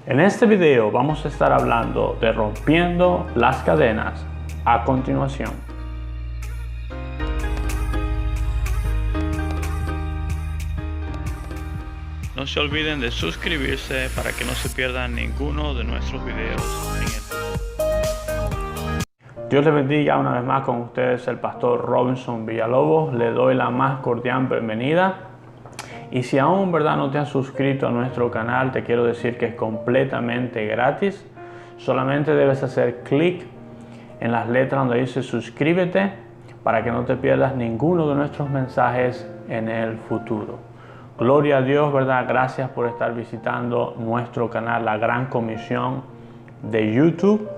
En este video vamos a estar hablando de rompiendo las cadenas a continuación. No se olviden de suscribirse para que no se pierdan ninguno de nuestros videos en YouTube. Dios les bendiga una vez más con ustedes el pastor Robinson Villalobos. Le doy la más cordial bienvenida. Y si aún no te has suscrito a nuestro canal, te quiero decir que es completamente gratis. Solamente debes hacer clic en las letras donde dice suscríbete para que no te pierdas ninguno de nuestros mensajes en el futuro. Gloria a Dios, gracias por estar visitando nuestro canal, La Gran Comisión de YouTube.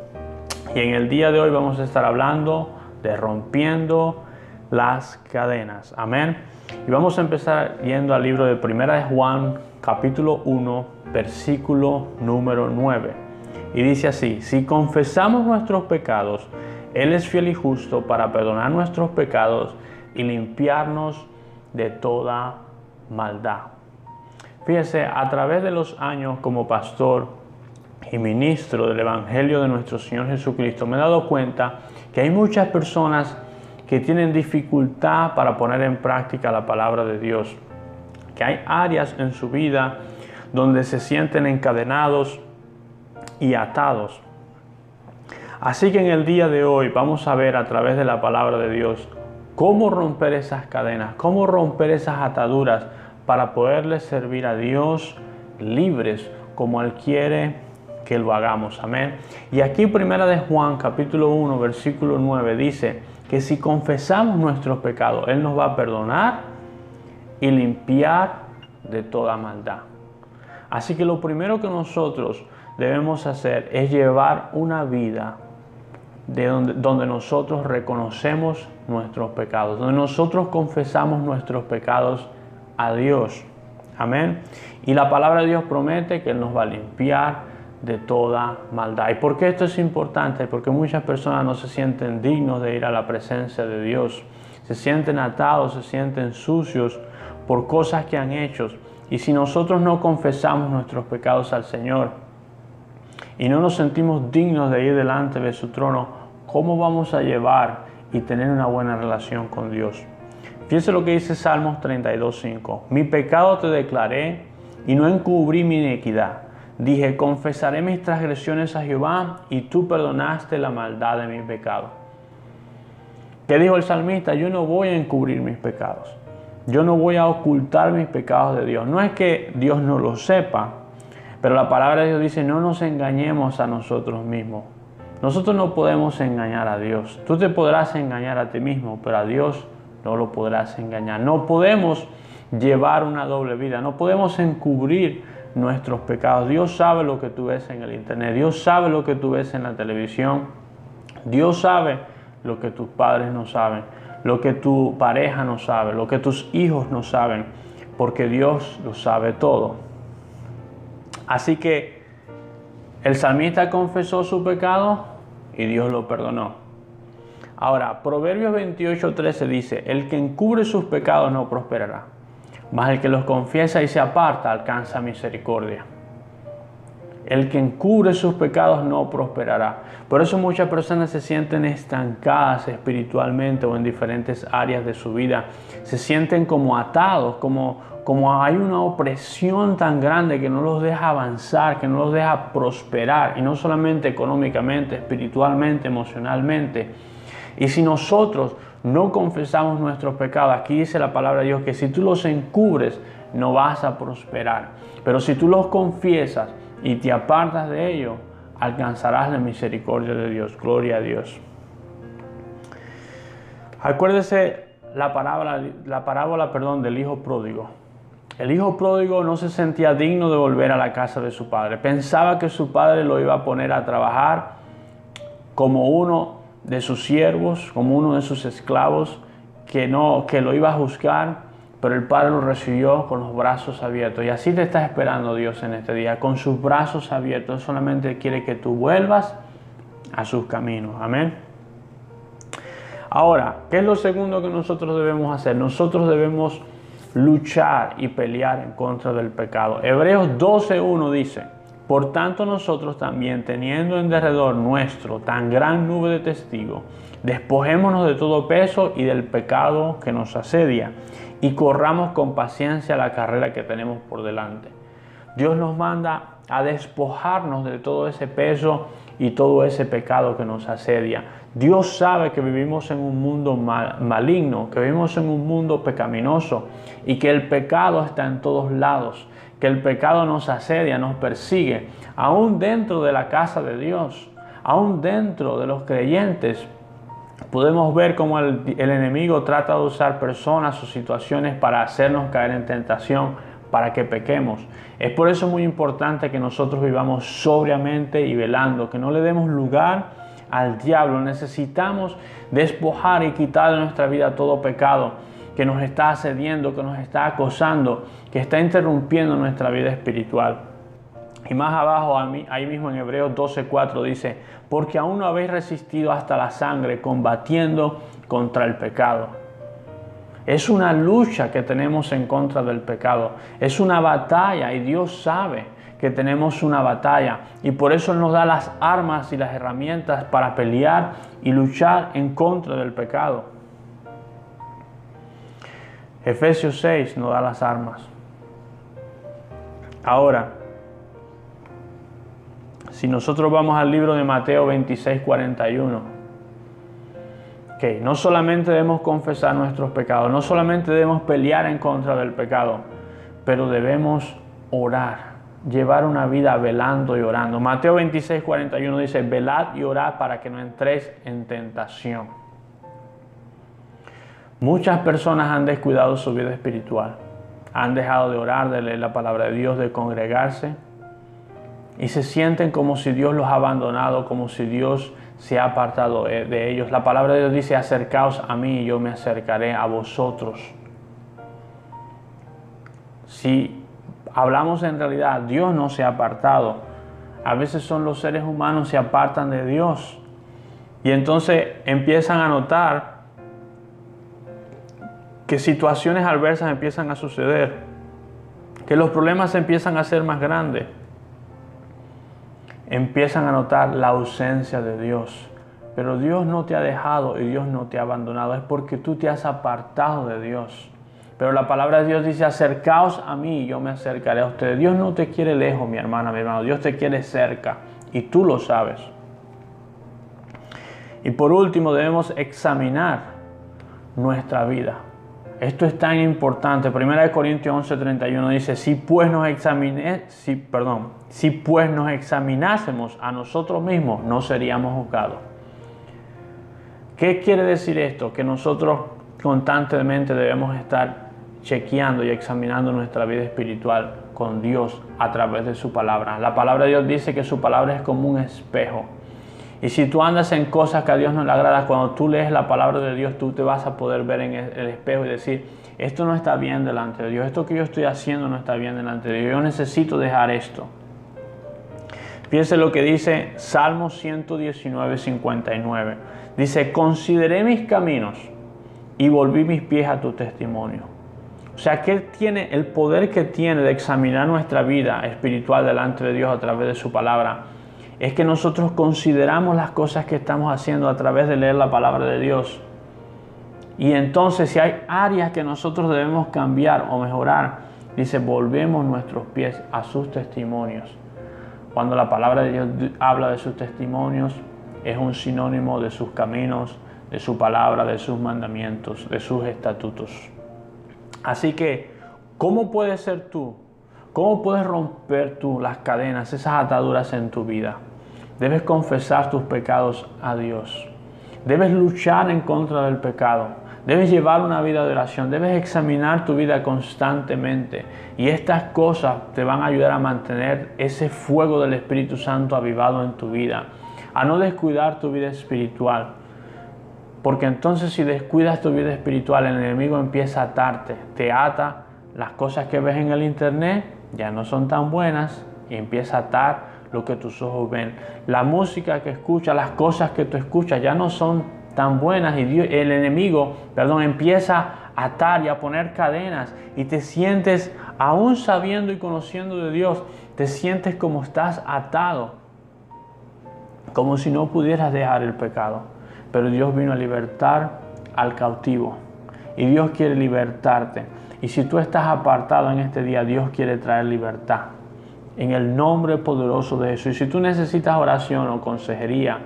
Y en el día de hoy vamos a estar hablando de rompiendo las cadenas. Amén. Y vamos a empezar yendo al libro de Primera de Juan, capítulo 1, versículo número 9. Y dice así: si confesamos nuestros pecados, Él es fiel y justo para perdonar nuestros pecados y limpiarnos de toda maldad. Fíjese, a través de los años como pastor y ministro del Evangelio de nuestro Señor Jesucristo, me he dado cuenta que hay muchas personas que tienen dificultad para poner en práctica la palabra de Dios, que hay áreas en su vida donde se sienten encadenados y atados. Así que en el día de hoy vamos a ver a través de la palabra de Dios cómo romper esas cadenas, cómo romper esas ataduras para poderle servir a Dios libres como Él quiere que lo hagamos. Amén. Y aquí Primera de Juan, capítulo 1, versículo 9 dice que si confesamos nuestros pecados, Él nos va a perdonar y limpiar de toda maldad. Así que lo primero que nosotros debemos hacer es llevar una vida donde nosotros reconocemos nuestros pecados, donde nosotros confesamos nuestros pecados a Dios. Amén. Y la palabra de Dios promete que Él nos va a limpiar de toda maldad. ¿Y por qué esto es importante? Porque muchas personas no se sienten dignos de ir a la presencia de Dios. Se sienten atados, se sienten sucios por cosas que han hecho. Y si nosotros no confesamos nuestros pecados al Señor y no nos sentimos dignos de ir delante de su trono, ¿cómo vamos a llevar y tener una buena relación con Dios? Fíjense lo que dice Salmos 32:5. Mi pecado te declaré y no encubrí mi iniquidad. Dije, confesaré mis transgresiones a Jehová y tú perdonaste la maldad de mi pecado. ¿Qué dijo el salmista? Yo no voy a encubrir mis pecados. Yo no voy a ocultar mis pecados de Dios. No es que Dios no lo sepa, pero la palabra de Dios dice, no nos engañemos a nosotros mismos. Nosotros no podemos engañar a Dios. Tú te podrás engañar a ti mismo, pero a Dios no lo podrás engañar. No podemos llevar una doble vida. No podemos encubrir nuestros pecados. Dios sabe lo que tú ves en el internet. Dios sabe lo que tú ves en la televisión. Dios sabe lo que tus padres no saben, lo que tu pareja no sabe, lo que tus hijos no saben, porque Dios lo sabe todo. Así que el salmista confesó su pecado y Dios lo perdonó. Ahora, Proverbios 28:13 dice, el que encubre sus pecados no prosperará, mas el que los confiesa y se aparta alcanza misericordia. El que encubre sus pecados no prosperará. Por eso muchas personas se sienten estancadas espiritualmente o en diferentes áreas de su vida. Se sienten como atados, como hay una opresión tan grande que no los deja avanzar, que no los deja prosperar. Y no solamente económicamente, espiritualmente, emocionalmente. Y si nosotros no confesamos nuestros pecados, aquí dice la palabra de Dios que si tú los encubres no vas a prosperar, pero si tú los confiesas y te apartas de ellos, alcanzarás la misericordia de Dios. Gloria a Dios. Acuérdese la parábola del hijo pródigo. El hijo pródigo no se sentía digno de volver a la casa de su padre. Pensaba que su padre lo iba a poner a trabajar como uno de sus siervos, como uno de sus esclavos, que lo iba a juzgar, pero el Padre lo recibió con los brazos abiertos. Y así te está esperando Dios en este día, con sus brazos abiertos. Solamente quiere que tú vuelvas a sus caminos. Amén. Ahora, ¿qué es lo segundo que nosotros debemos hacer? Nosotros debemos luchar y pelear en contra del pecado. Hebreos 12:1 dice, Por tanto nosotros también, teniendo en derredor nuestro tan gran nube de testigos, despojémonos de todo peso y del pecado que nos asedia, y corramos con paciencia la carrera que tenemos por delante. Dios nos manda a despojarnos de todo ese peso y todo ese pecado que nos asedia. Dios sabe que vivimos en un mundo maligno, que vivimos en un mundo pecaminoso y que el pecado está en todos lados, que el pecado nos asedia, nos persigue, aún dentro de la casa de Dios, aún dentro de los creyentes. Podemos ver cómo el enemigo trata de usar personas o situaciones para hacernos caer en tentación, para que pequemos. Es por eso muy importante que nosotros vivamos sobriamente y velando, que no le demos lugar al diablo. Necesitamos despojar y quitar de nuestra vida todo pecado que nos está asediando, que nos está acosando, que está interrumpiendo nuestra vida espiritual. Y más abajo, ahí mismo en Hebreos 12:4 dice: porque aún no habéis resistido hasta la sangre, combatiendo contra el pecado. Es una lucha que tenemos en contra del pecado. Es una batalla y Dios sabe que tenemos una batalla. Y por eso Él nos da las armas y las herramientas para pelear y luchar en contra del pecado. Efesios 6 nos da las armas. Ahora, si nosotros vamos al libro de Mateo 26:41, no solamente debemos confesar nuestros pecados, no solamente debemos pelear en contra del pecado, pero debemos orar, llevar una vida velando y orando. Mateo 26:41 dice: velad y orad para que no entréis en tentación. Muchas personas han descuidado su vida espiritual, han dejado de orar, de leer la palabra de Dios, de congregarse, y se sienten como si Dios los ha abandonado, como si Dios se ha apartado de ellos. La palabra de Dios dice: acercaos a mí y yo me acercaré a vosotros. Si hablamos en realidad, Dios no se ha apartado. A veces son los seres humanos que se apartan de Dios y entonces empiezan a notar que situaciones adversas empiezan a suceder, que los problemas empiezan a ser más grandes. Empiezan a notar la ausencia de Dios. Pero Dios no te ha dejado y Dios no te ha abandonado. Es porque tú te has apartado de Dios. Pero la palabra de Dios dice: acercaos a mí y yo me acercaré a ustedes. Dios no te quiere lejos, mi hermana, mi hermano. Dios te quiere cerca y tú lo sabes. Y por último, debemos examinar nuestra vida. Esto es tan importante. 1 Corintios 11:31 dice: si pues nos examinásemos a nosotros mismos, no seríamos juzgados. ¿Qué quiere decir esto? Que nosotros constantemente debemos estar chequeando y examinando nuestra vida espiritual con Dios a través de su palabra. La palabra de Dios dice que su palabra es como un espejo. Y si tú andas en cosas que a Dios no le agrada, cuando tú lees la palabra de Dios, tú te vas a poder ver en el espejo y decir: esto no está bien delante de Dios, esto que yo estoy haciendo no está bien delante de Dios, yo necesito dejar esto. Fíjense lo que dice Salmo 119:59. Dice: consideré mis caminos y volví mis pies a tu testimonio. O sea, ¿qué tiene el poder que tiene de examinar nuestra vida espiritual delante de Dios a través de su palabra? Es que nosotros consideramos las cosas que estamos haciendo a través de leer la palabra de Dios. Y entonces, si hay áreas que nosotros debemos cambiar o mejorar, dice: volvemos nuestros pies a sus testimonios. Cuando la palabra de Dios habla de sus testimonios, es un sinónimo de sus caminos, de su palabra, de sus mandamientos, de sus estatutos. Así que, ¿cómo puedes ser tú? ¿Cómo puedes romper tú las cadenas, esas ataduras en tu vida? Debes confesar tus pecados a Dios. Debes luchar en contra del pecado. Debes llevar una vida de oración. Debes examinar tu vida constantemente. Y estas cosas te van a ayudar a mantener ese fuego del Espíritu Santo avivado en tu vida. A no descuidar tu vida espiritual. Porque entonces, si descuidas tu vida espiritual, el enemigo empieza a atarte. Te ata. Las cosas que ves en el internet ya no son tan buenas y empieza a atar lo que tus ojos ven. La música que escuchas, las cosas que tú escuchas ya no son tan buenas y el enemigo empieza a atar y a poner cadenas y te sientes aún sabiendo y conociendo de Dios, te sientes como estás atado, como si no pudieras dejar el pecado. Pero Dios vino a libertar al cautivo y Dios quiere libertarte. Y si tú estás apartado en este día, Dios quiere traer libertad en el nombre poderoso de Jesús. Y si tú necesitas oración o consejería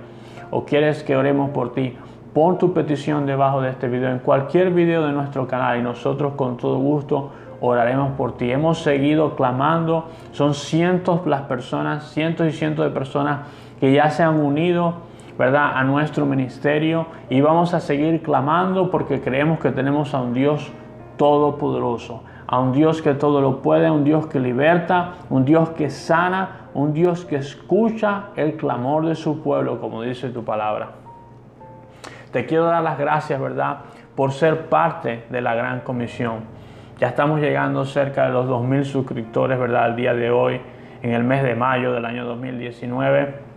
o quieres que oremos por ti, pon tu petición debajo de este video, en cualquier video de nuestro canal, y nosotros con todo gusto oraremos por ti. Hemos seguido clamando, son cientos las personas, cientos y cientos de personas que ya se han unido, ¿verdad?, a nuestro ministerio, y vamos a seguir clamando porque creemos que tenemos a un Dios todopoderoso, a un Dios que todo lo puede, a un Dios que liberta, un Dios que sana, un Dios que escucha el clamor de su pueblo, como dice tu palabra. Te quiero dar las gracias, ¿verdad?, por ser parte de la Gran Comisión. Ya estamos llegando cerca de los 2,000 suscriptores, ¿verdad?, al día de hoy, en el mes de mayo del año 2019.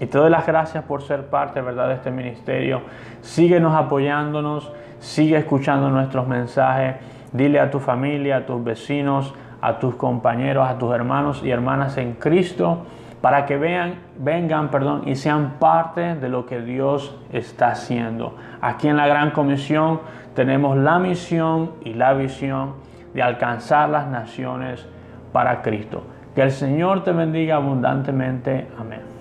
Y te doy las gracias por ser parte, ¿verdad?, de este ministerio. Síguenos apoyándonos, sigue escuchando nuestros mensajes. Dile a tu familia, a tus vecinos, a tus compañeros, a tus hermanos y hermanas en Cristo, para que vengan y sean parte de lo que Dios está haciendo. Aquí en la Gran Comisión tenemos la misión y la visión de alcanzar las naciones para Cristo. Que el Señor te bendiga abundantemente. Amén.